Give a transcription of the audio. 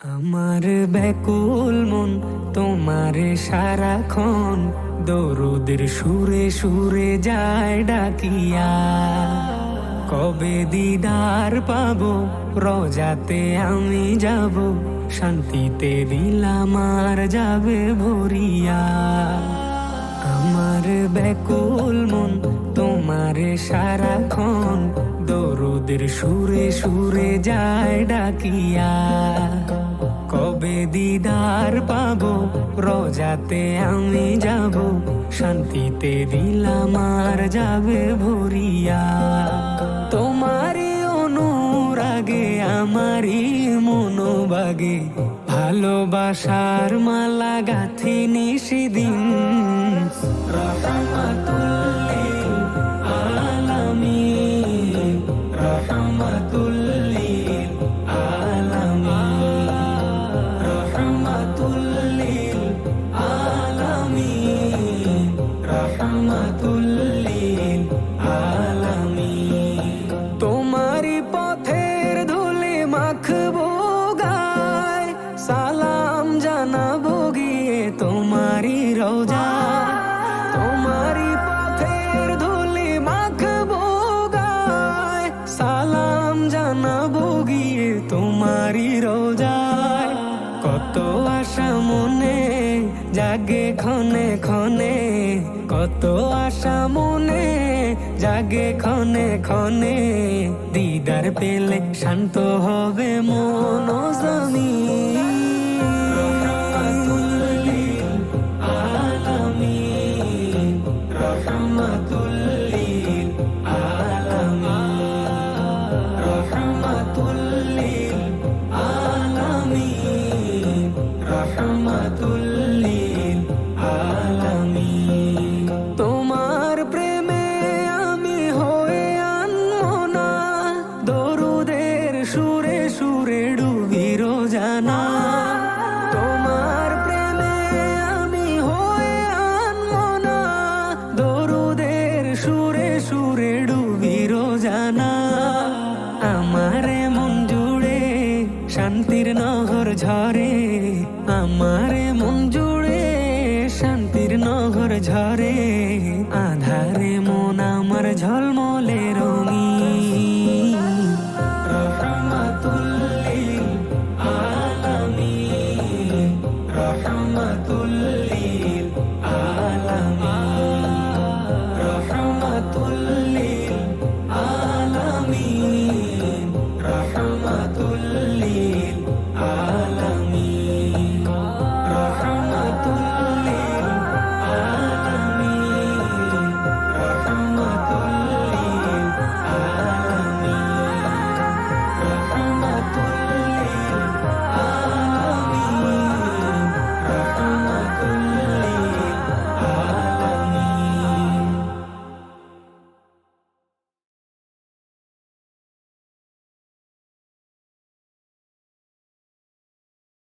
আমার ব্যাকুল মন তোমারে সারাক্ষণ দরুদের সুরে সুরে যায় ডাকিয়া। কবে দিদার পাবো রোজাতে আমি যাব, শান্তিতে দিল আমার যাবে ভরিয়া। আমার ব্যাকুল মন তোমারে সারাক্ষণ দরুদের সুরে সুরে যায় ডাকিয়া। কবে দিদার পাবো রোজাতে আমি যাব, শান্তিতে দিল আমার যাবে ভরিয়া। তোমারই অনুরাগে আমারই মনোবাগে ভালোবাসার মালা গাথি নিশিদিন। রহমাতুল লিল আলামিন, রহমাতুল লিল আলামিন, রহমাতুল লিল আলামিন, রহমাতুল লিল আলামিন। তোমারি পথের ধুলি মাখবো গায়, সালাম জানাবো গিয়ে তোমারি রোজা। তোমারি পথের ধুলি মাখবো গায়, সালাম জানাবো গিয়ে তোমারি রোজায়। কত আশা মনে জাগে ক্ষণে ক্ষণে, কত আশা মনে জাগে ক্ষণে ক্ষণে। দিদার পেলে শান্ত হবে মন ও জমিন। রহমাতুল লিল আলামিন, রহমাতুল লিল আলামিন, রহমাতুল লিল আলামিন, রহমাতুল লিল আলামিন। তোমার প্রেমে আমি হয়ে আনমনা, দরুদের সুরে সুরে ডুবি রোজানা। তোমার প্রেমে আমি হয়ে আনমনা, দরুদের সুরে সুরে ডুবি রোজানা। আমারে মন জুড়ে শান্তির নহর ঝরে, আমারে মন জুড়ে শান্তির নহর ঝরে। আধারে মন আমার ঝলমলে রঙিন।